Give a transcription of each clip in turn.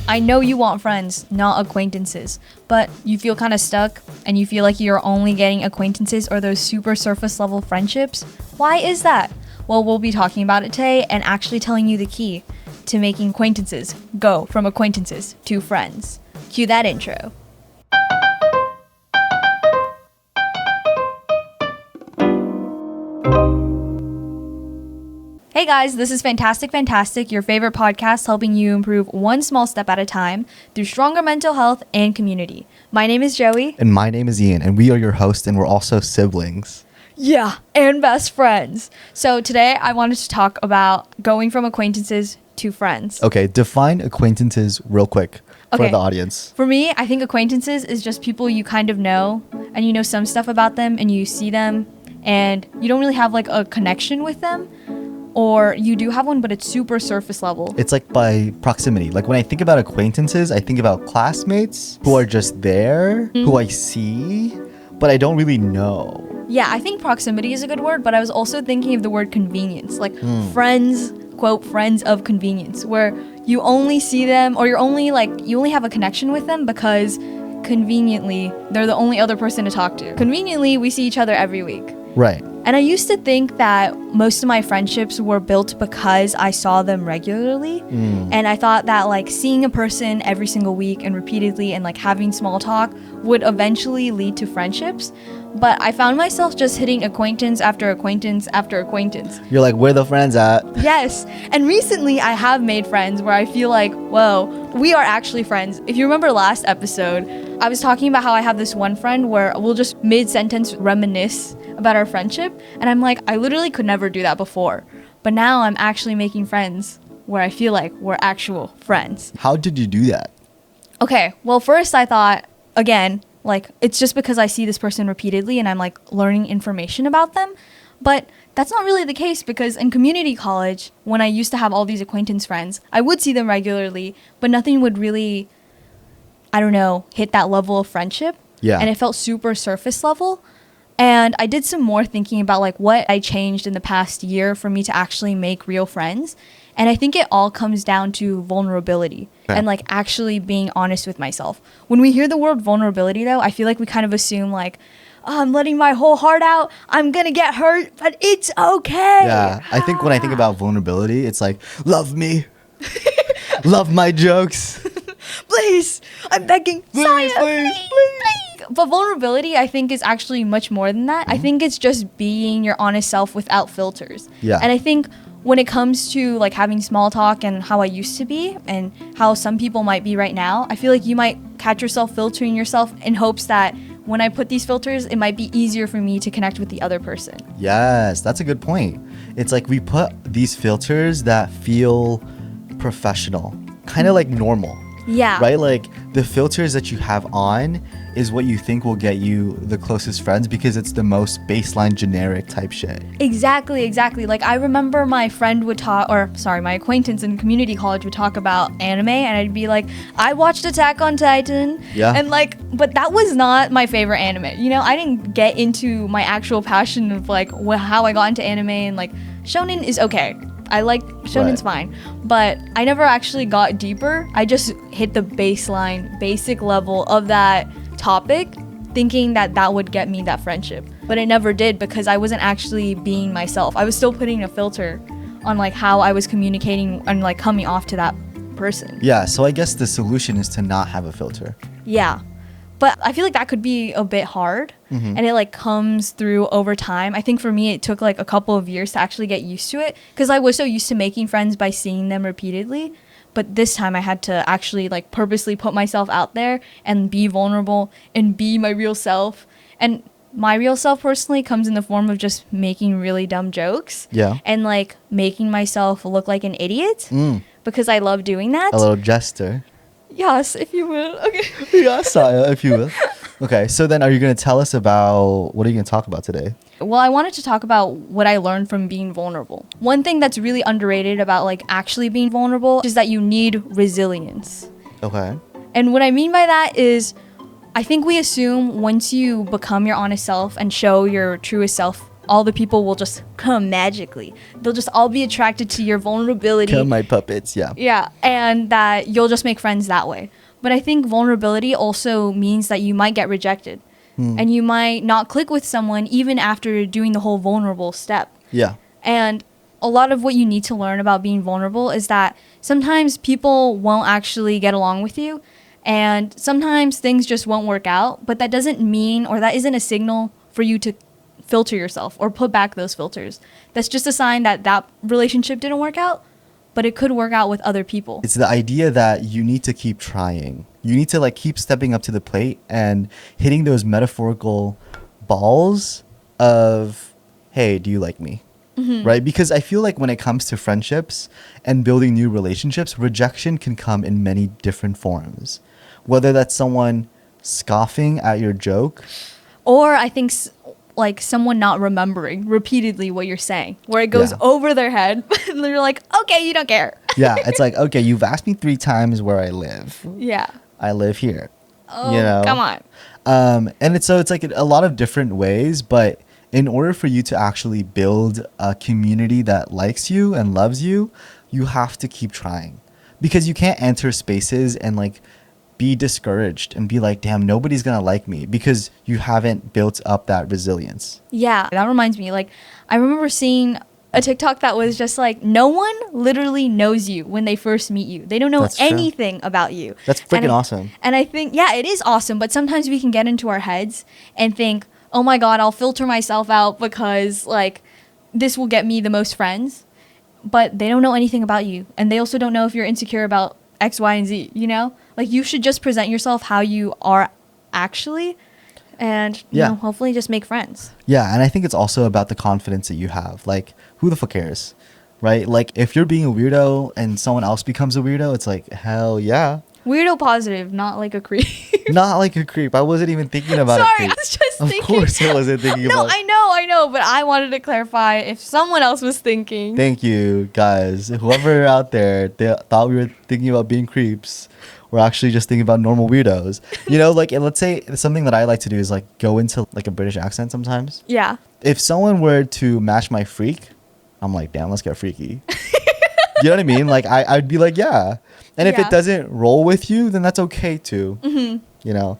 I know you want friends, not acquaintances, but you feel kind of stuck and you feel like you're only getting acquaintances or those super surface level friendships. Why is that? Well, we'll be talking about it today and actually telling you the key to making acquaintances go from acquaintances to friends. Cue that intro. Hey guys, this is Fantastic, your favorite podcast helping you improve one small step at a time through stronger mental health and community. My name is Joey. And my name is Ian, and we are your hosts, and we're also siblings. Yeah, and best friends. So today I wanted to talk about going from acquaintances to friends. Okay, define acquaintances real quick for the audience. For me, I think acquaintances is just people you kind of know, and you know some stuff about them, and you see them, and you don't really have like a connection with them. Or you do have one, but it's super surface level. It's like by proximity. Like when I think about acquaintances, I think about classmates who are just there, who I see, but I don't really know. Yeah, I think proximity is a good word, but I was also thinking of the word convenience. Like friends, quote, friends of convenience, where you only see them or you only have a connection with them because conveniently they're the only other person to talk to. Conveniently, we see each other every week. Right. And I used to think that most of my friendships were built because I saw them regularly. And I thought that like seeing a person every single week and repeatedly and like having small talk would eventually lead to friendships. But I found myself just hitting acquaintance after acquaintance after acquaintance. You're like, where the friends at? Yes. And recently I have made friends where I feel like, whoa, we are actually friends. If you remember last episode, I was talking about how I have this one friend where we'll just mid-sentence reminisce about our friendship. And I'm like, I literally could never do that before. But now I'm actually making friends where I feel like we're actual friends. How did you do that? Okay, well, first I thought, again, like, it's just because I see this person repeatedly and I'm like learning information about them. But that's not really the case because in community college, when I used to have all these acquaintance friends, I would see them regularly, but nothing would really, I don't know, hit that level of friendship. Yeah. And it felt super surface level. And I did some more thinking about like what I changed in the past year for me to actually make real friends. And I think it all comes down to vulnerability and like actually being honest with myself. When we hear the word vulnerability though, I feel like we kind of assume like, oh, I'm letting my whole heart out. I'm going to get hurt, but it's okay. Yeah, I think when I think about vulnerability, it's like, love me. Love my jokes. Please, I'm begging. Please. But vulnerability, I think, is actually much more than that. I think it's just being your honest self without filters. Yeah. And I think when it comes to like having small talk and how I used to be and how some people might be right now, I feel like you might catch yourself filtering yourself in hopes that when I put these filters, it might be easier for me to connect with the other person. Yes, that's a good point. It's like we put these filters that feel professional, kind of like normal. Yeah. Right? Like the filters that you have on is what you think will get you the closest friends because it's the most baseline generic type shit. Exactly. Like I remember my acquaintance in community college would talk about anime and I'd be like, I watched Attack on Titan. Yeah. And like, but that was not my favorite anime. You know, I didn't get into my actual passion of like how I got into anime and like shonen is okay. I like shonen's fine, but I never actually got deeper. I just hit the basic level of that topic, thinking that that would get me that friendship. But it never did because I wasn't actually being myself. I was still putting a filter on like how I was communicating and like coming off to that person. Yeah, so I guess the solution is to not have a filter. Yeah. But I feel like that could be a bit hard and it like comes through over time. I think for me, it took like a couple of years to actually get used to it because I was so used to making friends by seeing them repeatedly. But this time I had to actually like purposely put myself out there and be vulnerable and be my real self. And my real self personally comes in the form of just making really dumb jokes. Yeah. And like making myself look like an idiot because I love doing that. A little jester. Yes, if you will. Okay. Yes, if you will. Okay, so then are you going to tell us about, what are you going to talk about today? Well, I wanted to talk about what I learned from being vulnerable. One thing that's really underrated about like actually being vulnerable is that you need resilience. Okay. And what I mean by that is I think we assume once you become your honest self and show your truest self all the people will just come magically. They'll just all be attracted to your vulnerability. Come my puppets, yeah. Yeah, and that you'll just make friends that way. But I think vulnerability also means that you might get rejected. And you might not click with someone even after doing the whole vulnerable step. Yeah. And a lot of what you need to learn about being vulnerable is that sometimes people won't actually get along with you. And sometimes things just won't work out. But that doesn't mean, or that isn't a signal for you to filter yourself or put back those filters. That's just a sign that that relationship didn't work out, but it could work out with other people. It's the idea that you need to keep trying. You need to like keep stepping up to the plate and hitting those metaphorical balls of, hey, do you like me? Right? Because I feel like when it comes to friendships and building new relationships, rejection can come in many different forms. Whether that's someone scoffing at your joke, Or I think like someone not remembering repeatedly what you're saying, where it goes over their head and they're like, okay, you don't care. yeah, it's like, okay, you've asked me 3 times where I live. Yeah. I live here. Oh, you know? come on. And it's like a lot of different ways, but in order for you to actually build a community that likes you and loves you, you have to keep trying. Because you can't enter spaces and like be discouraged and be like, damn, nobody's gonna like me, because you haven't built up that resilience. Yeah, that reminds me. Like, I remember seeing a TikTok that was just like, no one literally knows you when they first meet you. They don't know That's true. anything about you. That's freaking awesome. And I think, yeah, it is awesome. But sometimes we can get into our heads and think, oh my God, I'll filter myself out because like this will get me the most friends. But they don't know anything about you. And they also don't know if you're insecure about X, Y, and Z, you know? Like, you should just present yourself how you are actually, and you know, hopefully just make friends. Yeah, and I think it's also about the confidence that you have. Like, who the fuck cares? Right? Like, if you're being a weirdo and someone else becomes a weirdo, it's like, hell yeah. Weirdo positive, not like a creep. Not like a creep. I wasn't even thinking about a Sorry, creep. I was just thinking. Of course I wasn't thinking No, about. I know, but I wanted to clarify if someone else was thinking. Thank you, guys. Whoever out there they thought we were thinking about being creeps, we're actually just thinking about normal weirdos. You know, like, and let's say something that I like to do is like go into like a British accent sometimes. Yeah. If someone were to match my freak, I'm like, damn, let's get freaky. You know what I mean? Like, I'd be like, yeah. And if it doesn't roll with you, then that's okay too. You know?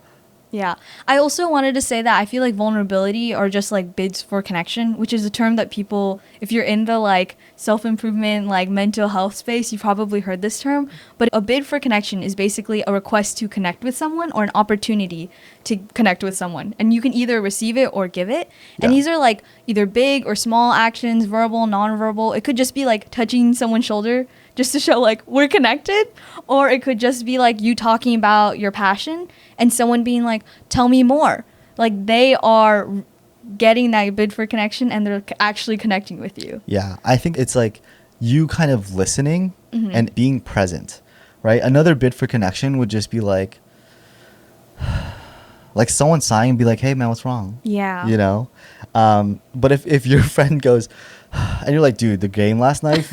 Yeah. I also wanted to say that I feel like vulnerability are just like bids for connection, which is a term that people, if you're in the like self-improvement, like mental health space, you've probably heard this term. But a bid for connection is basically a request to connect with someone or an opportunity to connect with someone. And you can either receive it or give it. And these are like either big or small actions, verbal, non-verbal. It could just be like touching someone's shoulder just to show like we're connected, or it could just be like you talking about your passion and someone being like, tell me more. Like, they are getting that bid for connection and they're actually connecting with you. Yeah, I think it's like you kind of listening and being present, right? Another bid for connection would just be like someone sighing and be like, hey man, what's wrong? Yeah. You know? But if your friend goes and you're like, dude, the game last night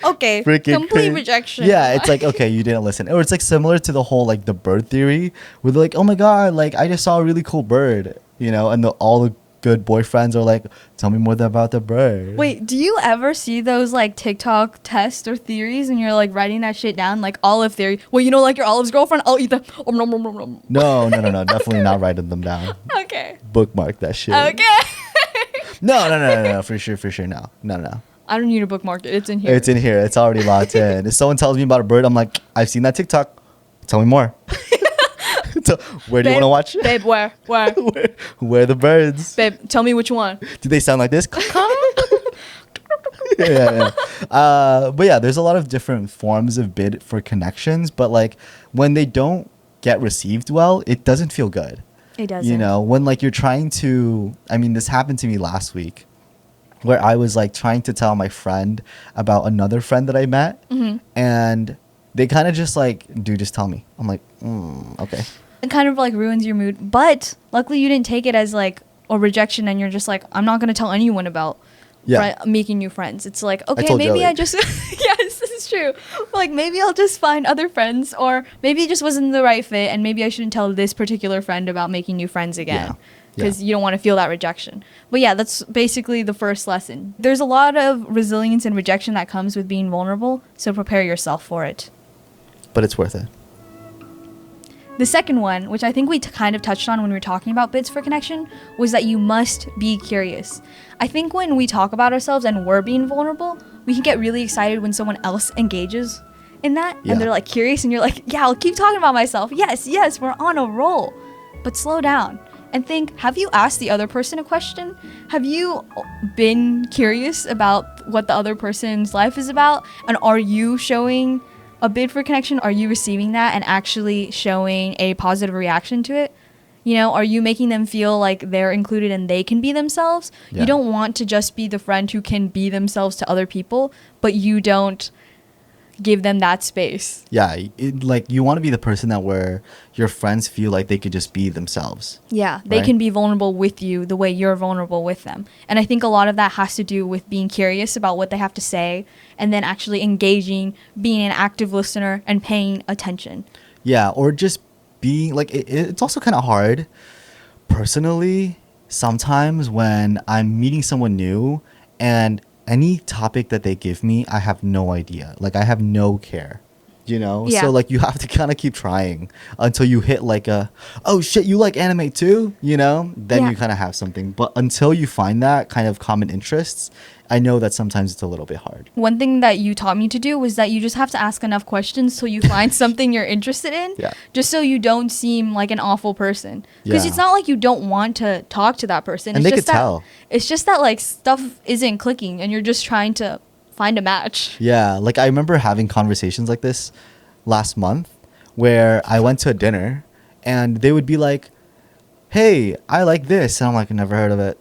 Okay, complete rejection. Yeah, it's like, okay, you didn't listen. Or it's like similar to the whole like the bird theory, where they're like, oh my God, like I just saw a really cool bird, you know, and all the good boyfriends are like, tell me more about the bird. Wait, do you ever see those like TikTok tests or theories and you're like writing that shit down, like olive theory? Well, you know, like your olive's girlfriend, I'll eat the. No, definitely not writing them down. Okay. Bookmark that shit. Okay. No, for sure, no. I don't need a bookmark it. It's in here. It's in here. It's already locked in. If someone tells me about a bird, I'm like, I've seen that TikTok. Tell me more. So, where do you want to watch? Babe, where? Where are the birds? Babe, tell me which one. Do they sound like this? yeah. But yeah, there's a lot of different forms of bid for connections. But like when they don't get received well, it doesn't feel good. It doesn't. You know, when like you're trying to, I mean, this happened to me last week, where I was like trying to tell my friend about another friend that I met, and they kind of just like, dude, just tell me. I'm like, okay. It kind of like ruins your mood, but luckily you didn't take it as like a rejection, and you're just like, I'm not gonna tell anyone about making new friends. It's like, okay, maybe I just yes, this is true. Like, maybe I'll just find other friends, or maybe it just wasn't the right fit, and maybe I shouldn't tell this particular friend about making new friends again. because you don't want to feel that rejection. But yeah, that's basically the first lesson. There's a lot of resilience and rejection that comes with being vulnerable, so prepare yourself for it. But it's worth it. The second one, which I think we kind of touched on when we were talking about bits for connection, was that you must be curious. I think when we talk about ourselves and we're being vulnerable, we can get really excited when someone else engages in that. And they're like curious and you're like, yeah, I'll keep talking about myself. Yes, we're on a roll. But slow down and think, have you asked the other person a question? Have you been curious about what the other person's life is about? And are you showing a bid for connection? Are you receiving that and actually showing a positive reaction to it? You know, are you making them feel like they're included and they can be themselves? You don't want to just be the friend who can be themselves to other people, but you don't give them that space. Yeah, like you want to be the person that where your friends feel like they could just be themselves. Yeah, they can be vulnerable with you the way you're vulnerable with them. And I think a lot of that has to do with being curious about what they have to say and then actually engaging, being an active listener and paying attention. Yeah, or just being like, it's also kind of hard personally sometimes when I'm meeting someone new and any topic that they give me, I have no idea. Like, I have no care, you know? Yeah. So, like, you have to kind of keep trying until you hit, like, oh, shit, you like anime too? You know? Then you kind of have something. But until you find that kind of common interests, I know that sometimes it's a little bit hard. One thing that you taught me to do was that you just have to ask enough questions till you find something you're interested in. Yeah. Just so you don't seem like an awful person. Because it's not like you don't want to talk to that person. And it's they just could tell. It's just that, like, stuff isn't clicking and you're just trying to find a match. Yeah. Like, I remember having conversations like this last month where I went to a dinner and they would be like, hey, I like this. And I'm like, never heard of it.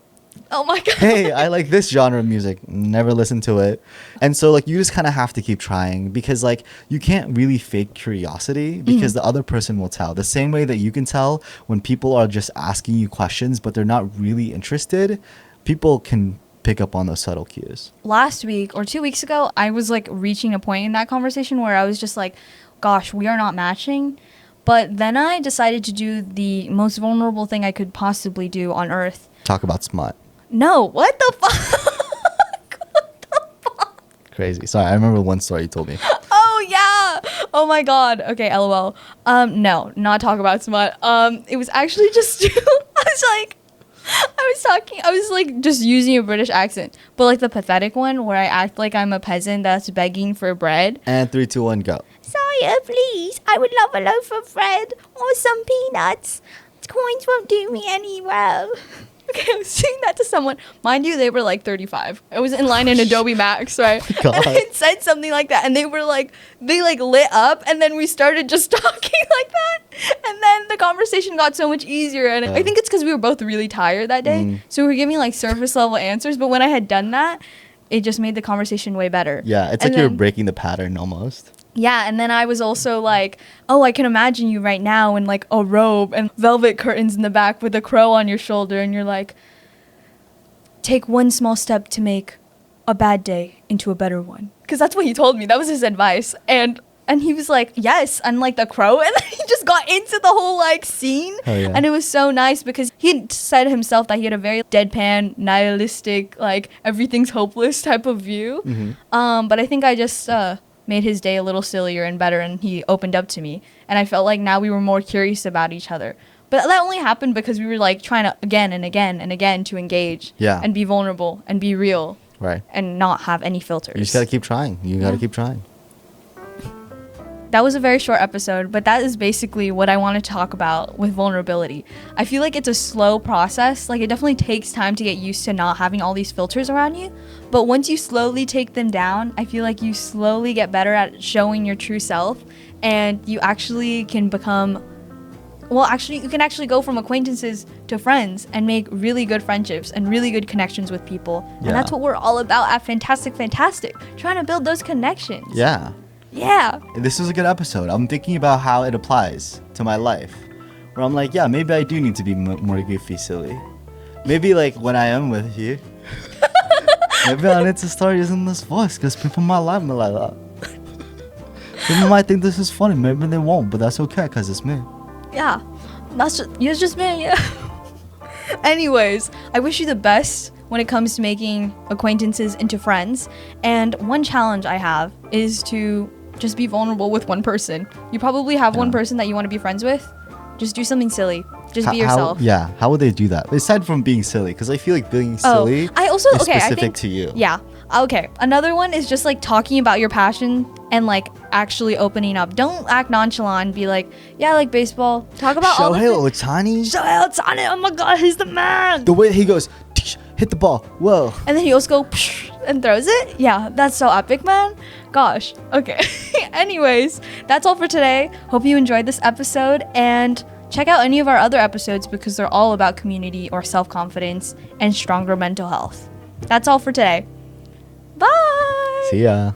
Oh my God. Hey, I like this genre of music. Never listened to it. And so, like, you just kind of have to keep trying because, like, you can't really fake curiosity because the other person will tell. The same way that you can tell when people are just asking you questions, but they're not really interested, people can pick up on those subtle cues. Last week or 2 weeks ago, I was, like, reaching a point in that conversation where I was just like, gosh, we are not matching. But then I decided to do the most vulnerable thing I could possibly do on earth. Talk about smut. No, what the fuck? What the fuck? Crazy. Sorry, I remember one story you told me. Oh yeah. Oh my God. Okay, LOL. No, not talk about smut. It was actually just I was like just using a British accent, but like the pathetic one where I act like I'm a peasant that's begging for bread. And 3, 2, 1, go. Sire, please, I would love a loaf of bread or some peanuts. Coins won't do me any well. Okay, I was saying that to someone. Mind you, they were like 35. I was in line in Adobe Max, right? Oh and I said something like that, and they were like, they like lit up, and then we started just talking like that, and then the conversation got so much easier. And I think it's because we were both really tired that day, so we were giving like surface level answers. But when I had done that, it just made the conversation way better. Yeah, it's like you were breaking the pattern almost. Yeah, and then I was also like, oh, I can imagine you right now in like a robe and velvet curtains in the back with a crow on your shoulder, and you're like, take one small step to make a bad day into a better one. Because that's what he told me. That was his advice. And he was like, yes, and like the crow, and then he just got into the whole like scene. Oh, yeah. And it was so nice because he said himself that he had a very deadpan, nihilistic, like everything's hopeless type of view. But I think I just made his day a little sillier and better, and he opened up to me, and I felt like now we were more curious about each other. But that only happened because we were like trying to again and again and again to engage and be vulnerable and be real, right, and not have any filters. You just gotta keep trying. You gotta keep trying. That was a very short episode, but that is basically what I want to talk about with vulnerability. I feel like it's a slow process. Like, it definitely takes time to get used to not having all these filters around you. But once you slowly take them down, I feel like you slowly get better at showing your true self. And you actually can become... Well, actually, you can actually go from acquaintances to friends and make really good friendships and really good connections with people. Yeah. And that's what we're all about at Fantastic Fantastic. Trying to build those connections. Yeah. Yeah. This is a good episode. I'm thinking about how it applies to my life. Where I'm like, yeah, maybe I do need to be more goofy, silly. Maybe like when I am with you, maybe I need to start using this voice because people might like me like that. People might think this is funny. Maybe they won't, but that's okay because it's me. Yeah. You're just me, yeah. Anyways, I wish you the best when it comes to making acquaintances into friends. And one challenge I have is to just be vulnerable with one person. You probably have one person that you want to be friends with. Just do something silly. Just be yourself. How would they do that? Aside from being silly, because I feel like being silly I also is okay, specific I think, to you. Yeah. Okay. Another one is just like talking about your passion and like actually opening up. Don't act nonchalant. Be like, yeah, I like baseball. Talk about all the Shohei Ohtani. Shohei Ohtani. Oh my God, he's the man. The way he goes, "Tsh, hit the ball. Whoa. And then he also goes psh, and throws it. Yeah, that's so epic, man. Gosh. Okay. Anyways, that's all for today. Hope you enjoyed this episode and check out any of our other episodes because they're all about community or self-confidence and stronger mental health. That's all for today. Bye. See ya.